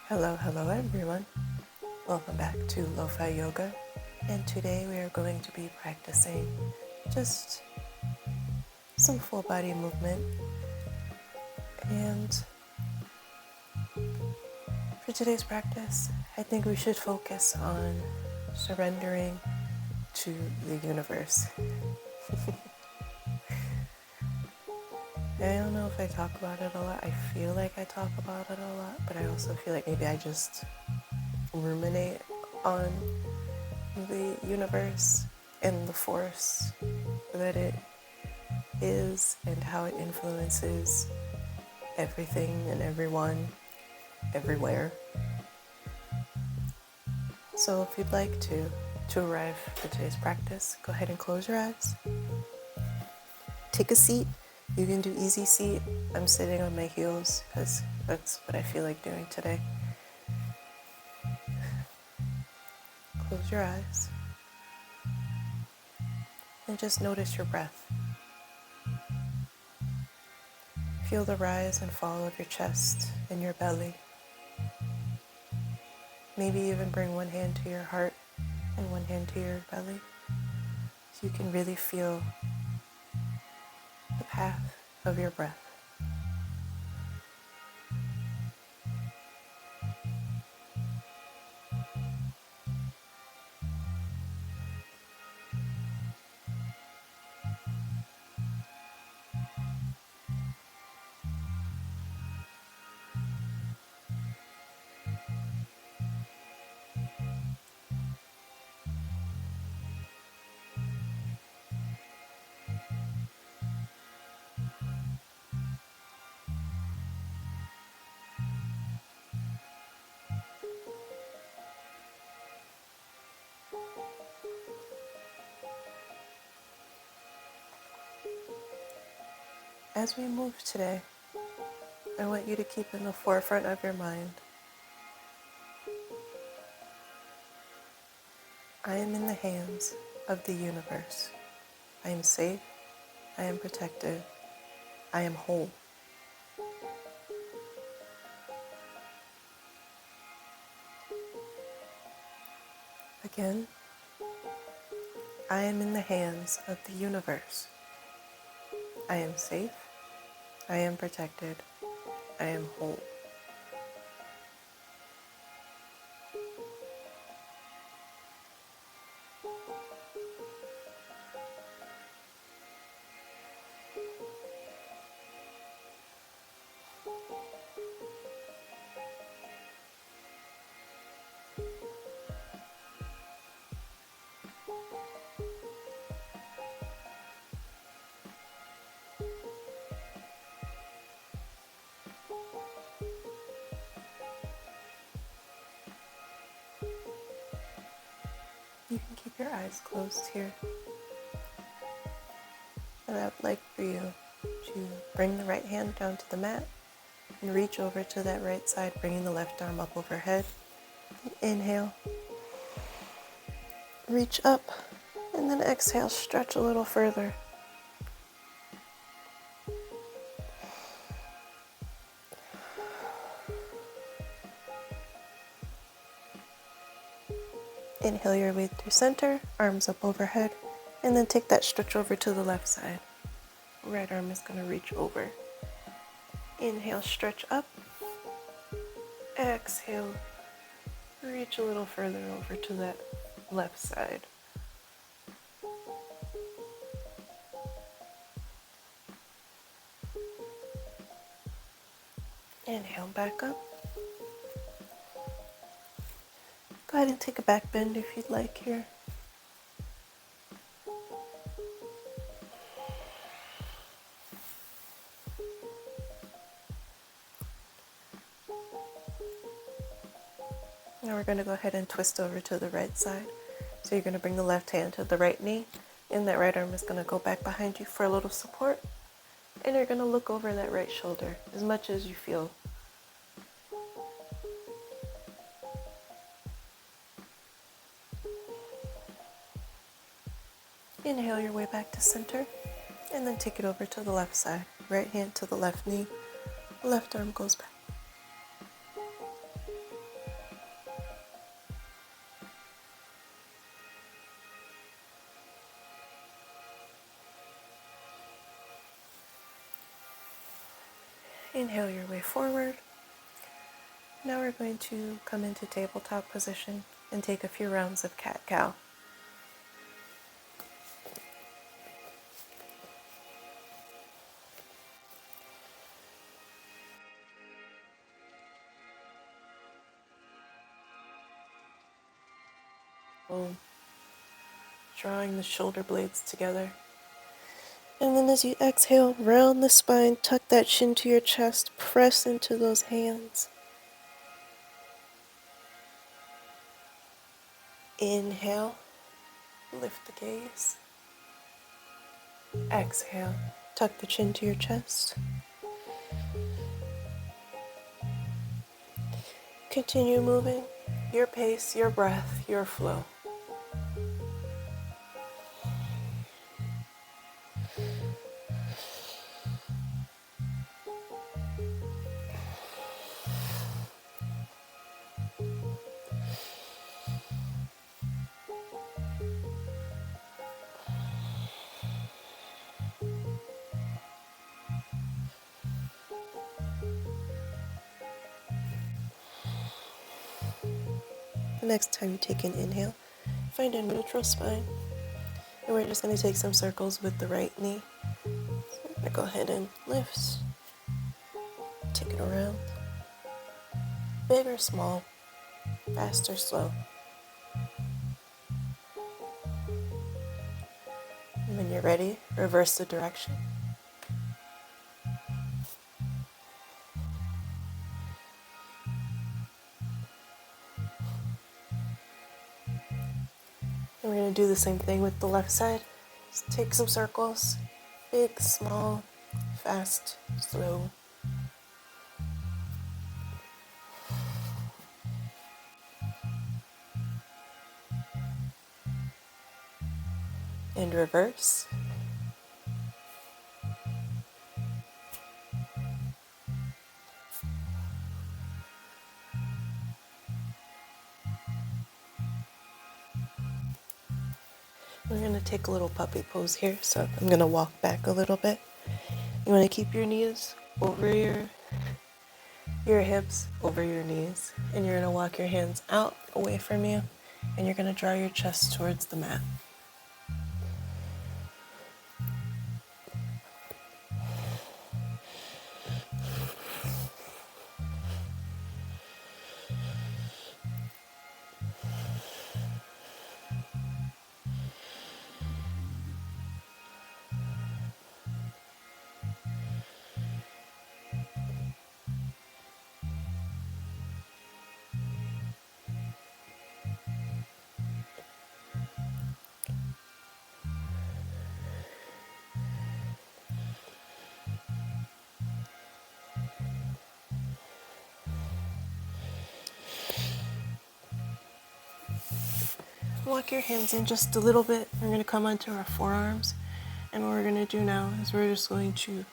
Hello everyone. Welcome back to LoFi Yoga. And today we are going to be practicing just some full body movement. And for today's practice, I think we should focus on surrendering to the universe. I don't know if I talk about it a lot. I feel like I talk about it a lot, but I also feel like maybe I just ruminate on the universe and the force that it is and how it influences everything and everyone, everywhere. So if you'd like to arrive for today's practice, go ahead and close your eyes. Take a seat. You can do easy seat. I'm sitting on my heels because that's what I feel like doing today. Close your eyes and just notice your breath. Feel the rise and fall of your chest and your belly. Maybe even bring one hand to your heart and one hand to your belly so you can really feel the path of your breath. As we move today, I want you to keep in the forefront of your mind, I am in the hands of the universe. I am safe. I am protected. I am whole. Again, I am in the hands of the universe. I am safe. I am protected. I am whole. You can keep your eyes closed here. And I would like for you to bring the right hand down to the mat and reach over to that right side, bringing the left arm up overhead. Inhale. Reach up, and then exhale, stretch a little further. Inhale your way through center, arms up overhead, and then take that stretch over to the left side. Right arm is going to reach over. Inhale, stretch up. Exhale, reach a little further over to that left side. Inhale, back up. Go ahead and take a back bend if you'd like here. Now we're going to go ahead and twist over to the right side. So you're going to bring the left hand to the right knee, and that right arm is going to go back behind you for a little support. And you're going to look over that right shoulder as much as you feel. Inhale your way back to center, and then take it over to the left side. Right hand to the left knee, left arm goes back. Inhale your way forward. Now we're going to come into tabletop position and take a few rounds of cat-cow. Boom. Drawing the shoulder blades together. And then as you exhale, round the spine, tuck that chin to your chest, press into those hands. Inhale, lift the gaze. Exhale, tuck the chin to your chest. Continue moving, your pace, your breath, your flow. The next time you take an inhale, find a neutral spine. And we're just going to take some circles with the right knee. So I'm going to go ahead and lift. Take it around. Big or small, fast or slow. And when you're ready, reverse the direction. And we're going to do the same thing with the left side. Just take some circles. Big, small, fast, slow. And reverse. We're going to take a little puppy pose here. So I'm going to walk back a little bit. You want to keep your knees over your hips, over your knees. And you're going to walk your hands out away from you. And you're going to draw your chest towards the mat. Walk your hands in just a little bit. We're going to come onto our forearms. And what we're going to do now is we're just going to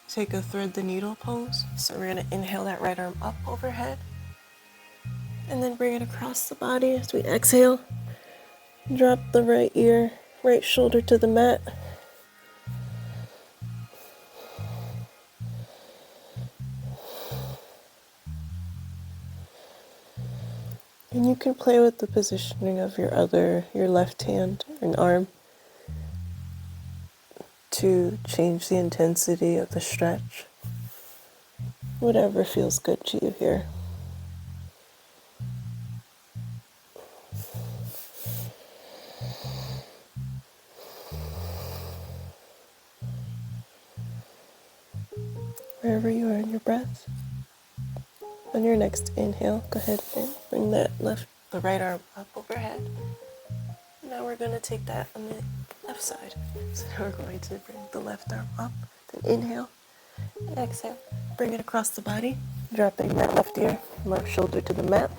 take a thread the needle pose. So we're going to inhale that right arm up overhead. And then bring it across the body as we exhale. Drop the right ear, right shoulder to the mat. And you can play with the positioning of your left hand and arm to change the intensity of the stretch. Whatever feels good to you here. Wherever you are in your breath. On your next inhale, go ahead and bring the right arm up overhead. Now we're going to take that on the left side. So now we're going to bring the left arm up, then inhale, and exhale. Bring it across the body, dropping that left ear, left shoulder to the mat.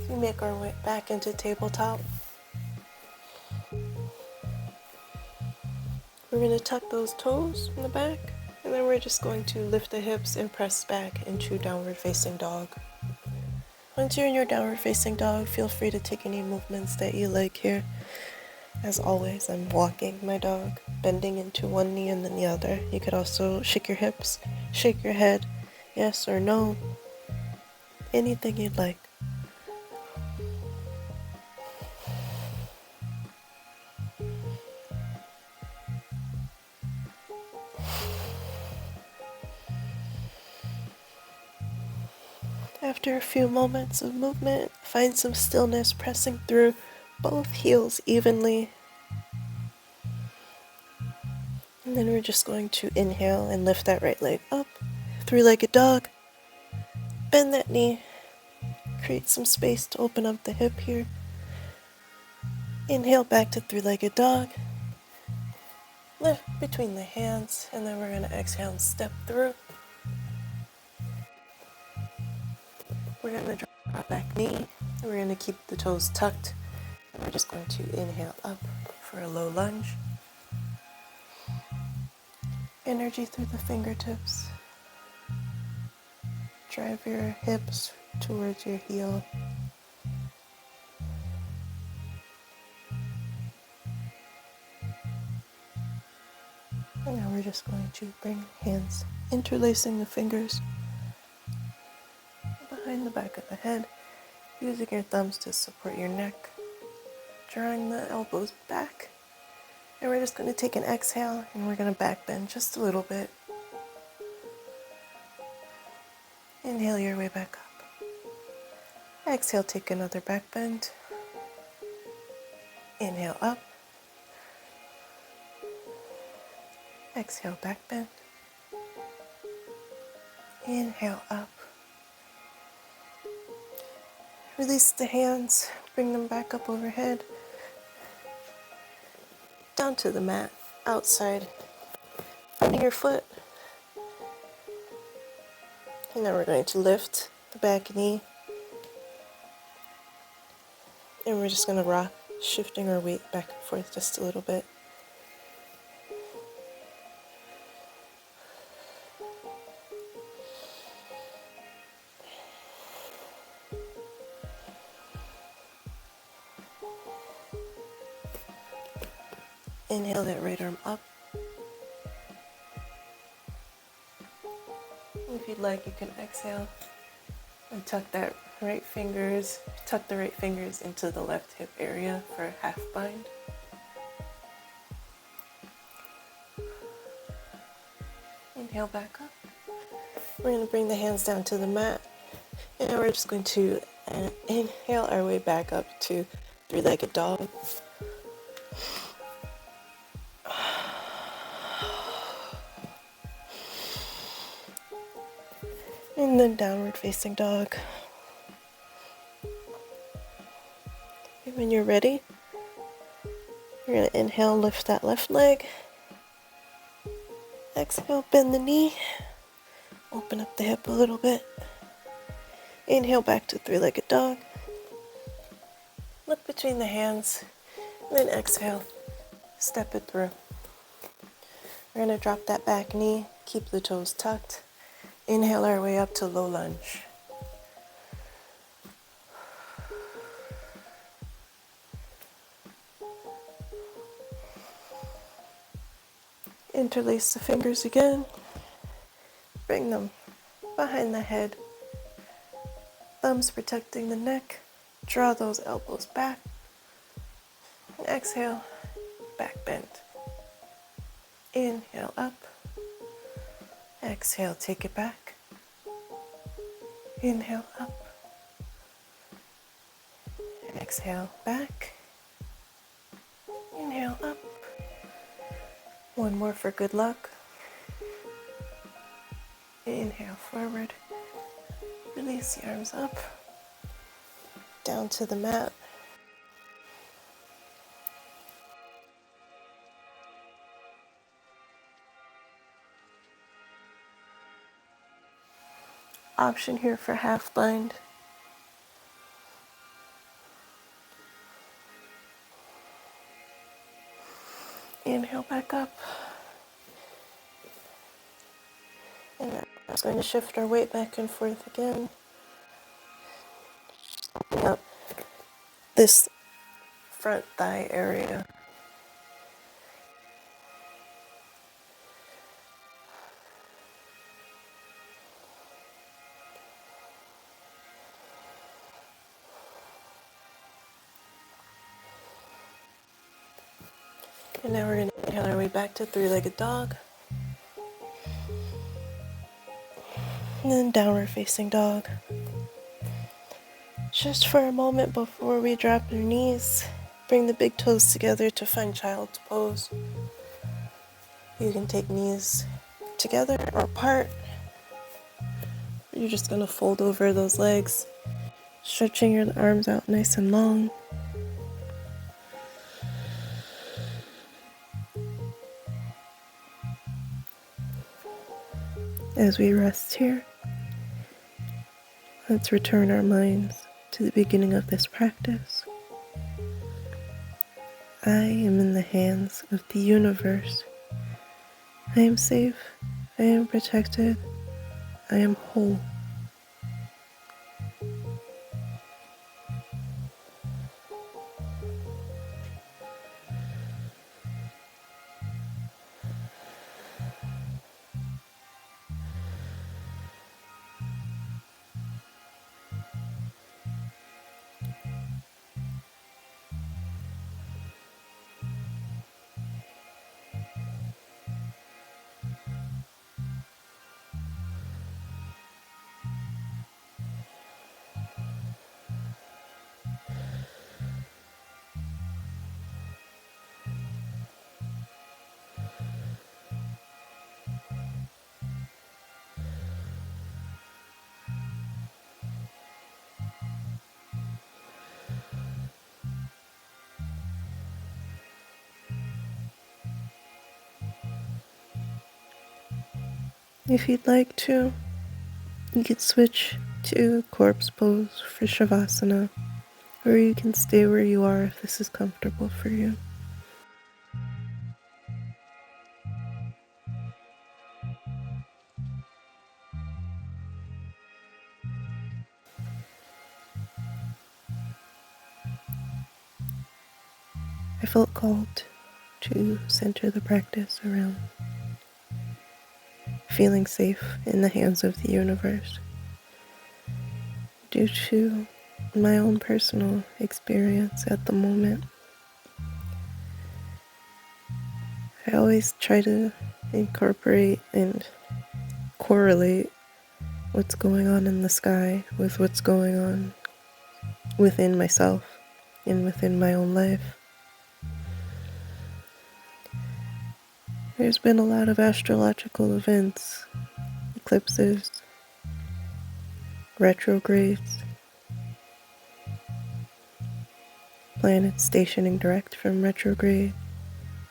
We make our way back into tabletop. We're going to tuck those toes in the back, and then we're just going to lift the hips and press back into downward facing dog. Once you're in your downward facing dog, feel free to take any movements that you like here. As always, I'm walking my dog, bending into one knee and then the other. You could also shake your hips, shake your head, yes or no, anything you'd like. After a few moments of movement, find some stillness, pressing through both heels evenly. And then we're just going to inhale and lift that right leg up, three-legged dog. Bend that knee, create some space to open up the hip here. Inhale back to three-legged dog. Lift between the hands, and then we're going to exhale and step through. We're going to drop our back knee, and we're going to keep the toes tucked. And we're just going to inhale up for a low lunge. Energy through the fingertips. Drive your hips towards your heel. And now we're just going to bring hands, interlacing the fingers behind the back of the head, using your thumbs to support your neck, drawing the elbows back. And we're just going to take an exhale, and we're going to back bend just a little bit. Inhale your way back up. Exhale, take another back bend. Inhale up. Exhale, back bend. Inhale up. Release the hands, bring them back up overhead, down to the mat, outside, under your foot. And now we're going to lift the back knee, and we're just going to rock, shifting our weight back and forth just a little bit. Inhale that right arm up. If you'd like, you can exhale and tuck the right fingers into the left hip area for a half bind. Inhale back up. We're going to bring the hands down to the mat, and now we're just going to inhale our way back up to three-legged dog. And then downward facing dog. And when you're ready, you're going to inhale, lift that left leg. Exhale, bend the knee. Open up the hip a little bit. Inhale back to three-legged dog. Look between the hands. And then exhale, step it through. We're going to drop that back knee, keep the toes tucked. Inhale our way up to low lunge. Interlace the fingers again. Bring them behind the head. Thumbs protecting the neck. Draw those elbows back. And exhale, back bend. Inhale up. Exhale, take it back. Inhale up. Exhale back. Inhale up. One more for good luck. Inhale forward. Release the arms up. Down to the mat. Option here for half bind. Inhale back up. And I'm just going to shift our weight back and forth again. Up this front thigh area. And now we're going to inhale our way back to three-legged dog. And then downward facing dog. Just for a moment before we drop our knees, bring the big toes together to find child's pose. You can take knees together or apart. You're just going to fold over those legs, stretching your arms out nice and long. As we rest here, let's return our minds to the beginning of this practice. I am in the hands of the universe. I am safe. I am protected. I am whole. If you'd like to, you could switch to corpse pose for Shavasana, or you can stay where you are if this is comfortable for you. I felt called to center the practice around feeling safe in the hands of the universe due to my own personal experience at the moment. I always try to incorporate and correlate what's going on in the sky with what's going on within myself and within my own life. There's been a lot of astrological events, eclipses, retrogrades, planets stationing direct from retrograde,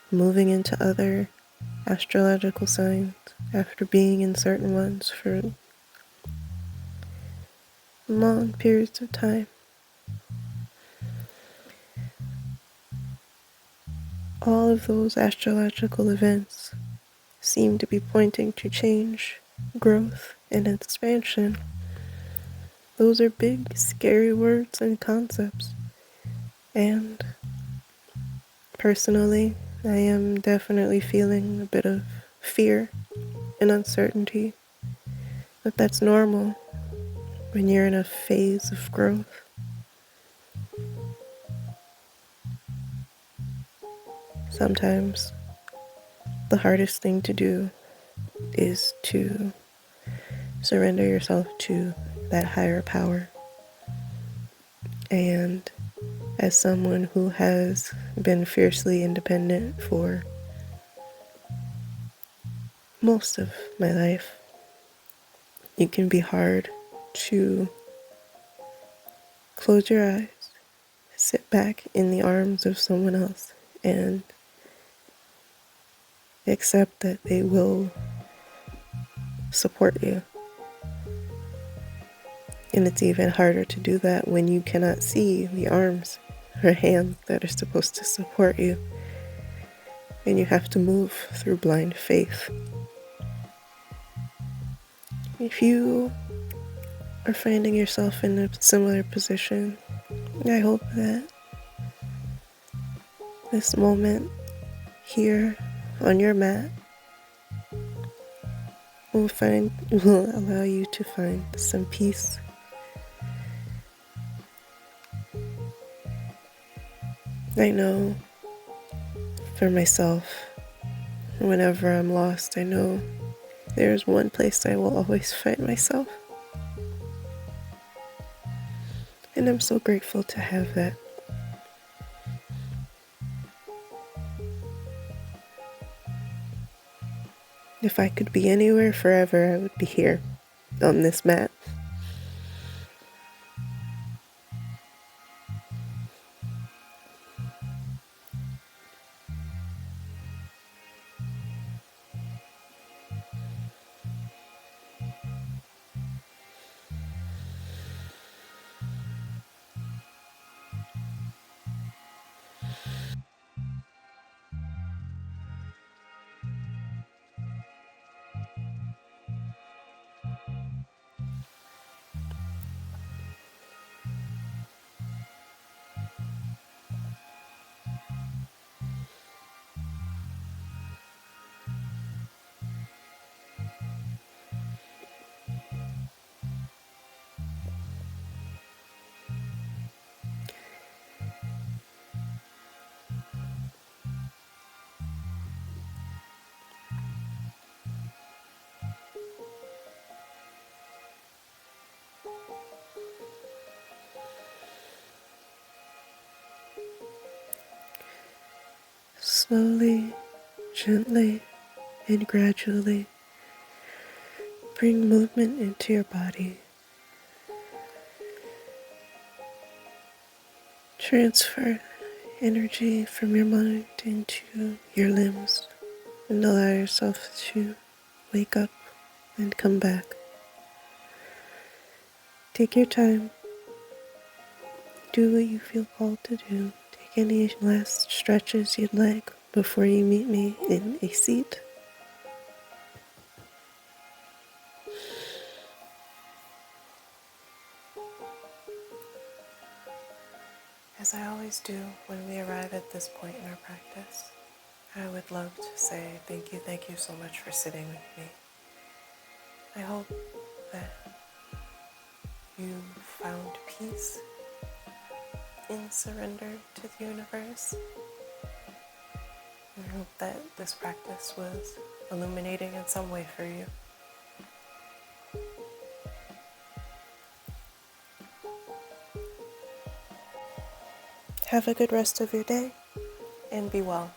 moving into other astrological signs after being in certain ones for long periods of time. All of those astrological events seem to be pointing to change, growth, and expansion. Those are big, scary words and concepts. And personally, I am definitely feeling a bit of fear and uncertainty. But that's normal when you're in a phase of growth. Sometimes the hardest thing to do is to surrender yourself to that higher power. And as someone who has been fiercely independent for most of my life, it can be hard to close your eyes, sit back in the arms of someone else, and accept that they will support you. And it's even harder to do that when you cannot see the arms or hands that are supposed to support you. and you have to move through blind faith. If you are finding yourself in a similar position, I hope that this moment here on your mat will allow you to find some peace. I know for myself, whenever I'm lost, I know there's one place I will always find myself. And I'm so grateful to have that. If I could be anywhere forever, I would be here on this mat. Slowly, gently, and gradually bring movement into your body. Transfer energy from your mind into your limbs and allow yourself to wake up and come back. Take your time. Do what you feel called to do. Take any last stretches you'd like before you meet me in a seat. As I always do when we arrive at this point in our practice, I would love to say thank you so much for sitting with me. I hope that you found peace in surrender to the universe. I hope that this practice was illuminating in some way for you. Have a good rest of your day and be well.